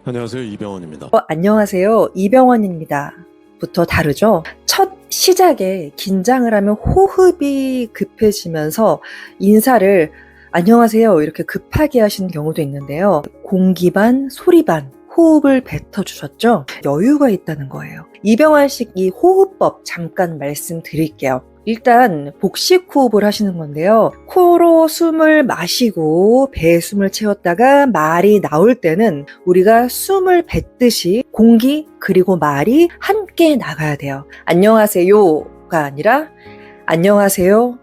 안녕하세요. 이병헌입니다. 안녕하세요. 이병헌입니다. 부터 다르죠? 첫 시작에 긴장을 하면 호흡이 급해지면서 인사를 안녕하세요 이렇게 급하게 하시는 경우도 있는데요. 공기 반, 소리 반 호흡을 뱉어주셨죠? 여유가 있다는 거예요. 이병헌식 이 호흡법 잠깐 말씀드릴게요. 일단 복식 호흡을 하시는 건데요. 코로 숨을 마시고 배에 숨을 채웠다가 말이 나올 때는 우리가 숨을 뱉듯이 공기 그리고 말이 함께 나가야 돼요. 안녕하세요가 아니라 안녕하세요,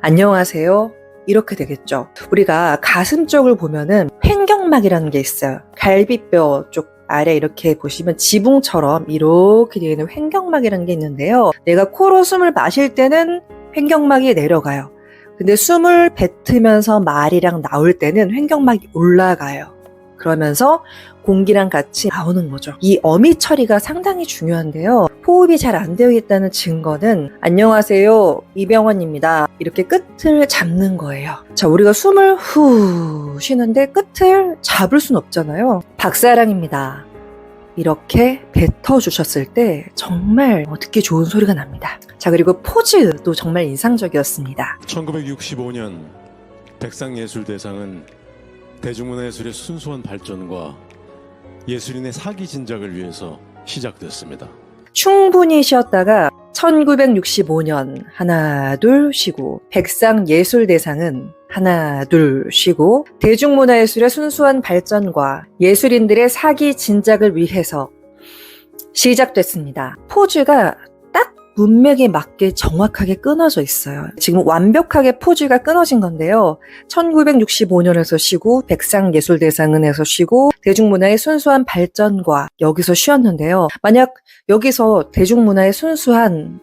안녕하세요 이렇게 되겠죠. 우리가 가슴 쪽을 보면은 횡격막이라는 게 있어요. 갈비뼈 쪽 아래 이렇게 보시면 지붕처럼 이렇게 되어 있는 횡격막이라는 게 있는데요. 내가 코로 숨을 마실 때는 횡격막이 내려가요. 근데 숨을 뱉으면서 말이랑 나올 때는 횡격막이 올라가요. 그러면서 공기랑 같이 나오는 거죠. 이 어미 처리가 상당히 중요한데요. 호흡이 잘 안 되어 있다는 증거는 안녕하세요, 이병헌입니다. 이렇게 끝을 잡는 거예요. 자, 우리가 숨을 후 쉬는데 끝을 잡을 순 없잖아요. 박사랑입니다. 이렇게 뱉어주셨을 때 정말 듣기 좋은 소리가 납니다. 자, 그리고 포즈도 정말 인상적이었습니다. 1965년 백상예술대상은 대중문화예술의 순수한 발전과 예술인의 사기 진작을 위해서 시작됐습니다. 충분히 쉬었다가 1965년 하나 둘 쉬고 백상예술대상은 하나 둘 쉬고 대중문화예술의 순수한 발전과 예술인들의 사기 진작을 위해서 시작됐습니다. 포즈가 딱 문맥에 맞게 정확하게 끊어져 있어요. 지금 완벽하게 포즈가 끊어진 건데요. 1965년에서 쉬고 백상예술대상은에서 쉬고 대중문화의 순수한 발전과 여기서 쉬었는데요. 만약 여기서 대중문화의 순수한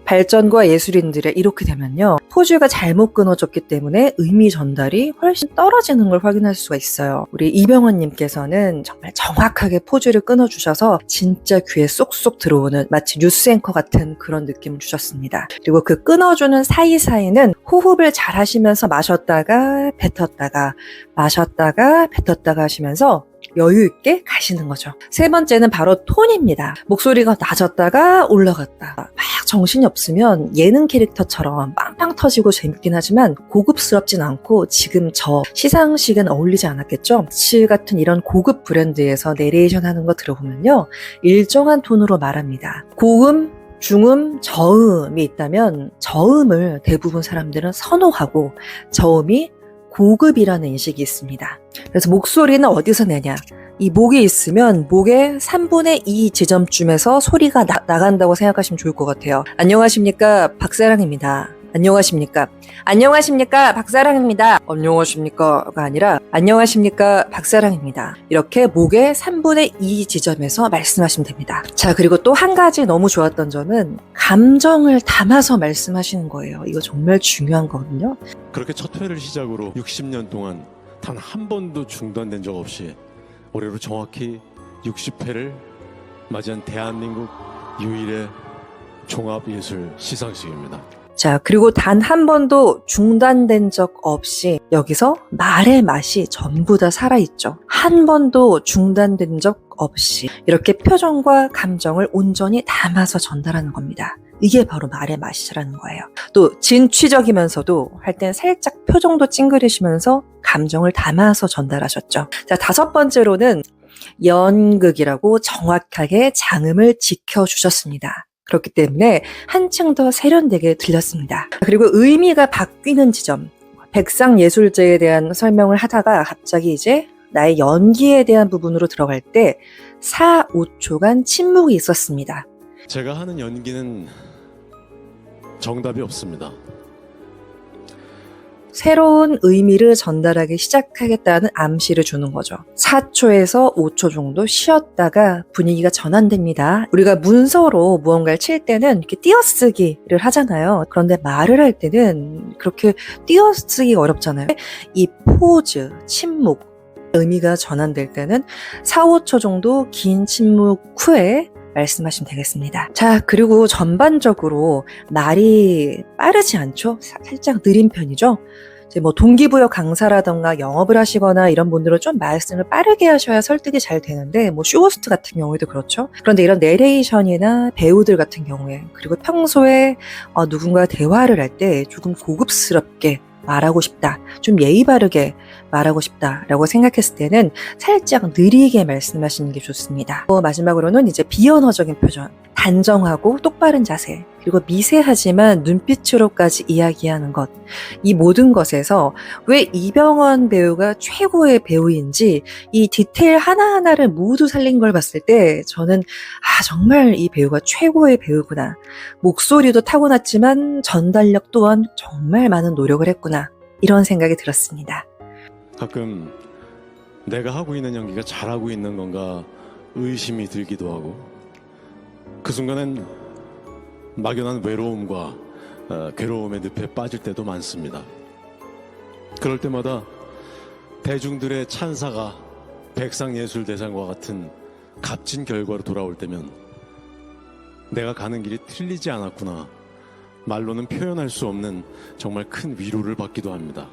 발전과 예술인들의 이렇게 되면요. 포즈가 잘못 끊어졌기 때문에 의미 전달이 훨씬 떨어지는 걸 확인할 수가 있어요. 우리 이병헌님께서는 정말 정확하게 포즈를 끊어주셔서 진짜 귀에 쏙쏙 들어오는 마치 뉴스 앵커 같은 그런 느낌을 주셨습니다. 그리고 그 끊어주는 사이사이는 호흡을 잘 하시면서 마셨다가 뱉었다가 마셨다가 뱉었다가 하시면서 여유 있게 가시는 거죠. 세 번째는 바로 톤입니다. 목소리가 낮았다가 올라갔다. 막 정신이 없으면 예능 캐릭터처럼 빵빵 터지고 재밌긴 하지만 고급스럽진 않고 지금 저 시상식은 어울리지 않았겠죠? 치 같은 이런 고급 브랜드에서 내레이션 하는 거 들어보면요. 일정한 톤으로 말합니다. 고음, 중음, 저음이 있다면 저음을 대부분 사람들은 선호하고 저음이 고급이라는 인식이 있습니다. 그래서 목소리는 어디서 내냐? 이 목이 있으면 목의 3분의 2 지점쯤에서 소리가 나간다고 생각하시면 좋을 것 같아요. 안녕하십니까, 박사랑입니다. 안녕하십니까? 안녕하십니까, 박사랑입니다. 안녕하십니까가 아니라 안녕하십니까, 박사랑입니다. 이렇게 목의 3분의 2 지점에서 말씀하시면 됩니다. 자, 그리고 또 한 가지 너무 좋았던 점은 감정을 담아서 말씀하시는 거예요. 이거 정말 중요한 거거든요. 그렇게 첫 회를 시작으로 60년 동안 단 한 번도 중단된 적 없이 올해로 정확히 60회를 맞이한 대한민국 유일의 종합예술 시상식입니다. 자, 그리고 단 한 번도 중단된 적 없이 여기서 말의 맛이 전부 다 살아있죠. 한 번도 중단된 적 없이 이렇게 표정과 감정을 온전히 담아서 전달하는 겁니다. 이게 바로 말의 맛이라는 거예요. 또 진취적이면서도 할 땐 살짝 표정도 찡그리시면서 감정을 담아서 전달하셨죠. 자, 다섯 번째로는 연극이라고 정확하게 장음을 지켜주셨습니다. 그렇기 때문에 한층 더 세련되게 들렸습니다. 그리고 의미가 바뀌는 지점, 백상예술제에 대한 설명을 하다가 갑자기 이제 나의 연기에 대한 부분으로 들어갈 때 4, 5초간 침묵이 있었습니다. 제가 하는 연기는 정답이 없습니다. 새로운 의미를 전달하기 시작하겠다는 암시를 주는 거죠. 4초에서 5초 정도 쉬었다가 분위기가 전환됩니다. 우리가 문서로 무언가를 칠 때는 이렇게 띄어쓰기를 하잖아요. 그런데 말을 할 때는 그렇게 띄어쓰기가 어렵잖아요. 이 포즈, 침묵, 의미가 전환될 때는 4, 5초 정도 긴 침묵 후에 말씀하시면 되겠습니다. 자, 그리고 전반적으로 말이 빠르지 않죠? 살짝 느린 편이죠? 이제 뭐 동기부여 강사라던가 영업을 하시거나 이런 분들은 좀 말씀을 빠르게 하셔야 설득이 잘 되는데 뭐 쇼호스트 같은 경우에도 그렇죠. 그런데 이런 내레이션이나 배우들 같은 경우에 그리고 평소에 누군가 대화를 할 때 조금 고급스럽게 말하고 싶다, 좀 예의 바르게 말하고 싶다라고 생각했을 때는 살짝 느리게 말씀하시는 게 좋습니다. 마지막으로는 이제 비언어적인 표현, 단정하고 똑바른 자세, 그리고 미세하지만 눈빛으로까지 이야기하는 것. 이 모든 것에서 왜 이병헌 배우가 최고의 배우인지 이 디테일 하나하나를 모두 살린 걸 봤을 때 저는 정말 이 배우가 최고의 배우구나. 목소리도 타고났지만 전달력 또한 정말 많은 노력을 했구나. 이런 생각이 들었습니다. 가끔 내가 하고 있는 연기가 잘하고 있는 건가 의심이 들기도 하고 그 순간엔 막연한 외로움과 괴로움의 늪에 빠질 때도 많습니다. 그럴 때마다 대중들의 찬사가 백상예술대상과 같은 값진 결과로 돌아올 때면 내가 가는 길이 틀리지 않았구나, 말로는 표현할 수 없는 정말 큰 위로를 받기도 합니다.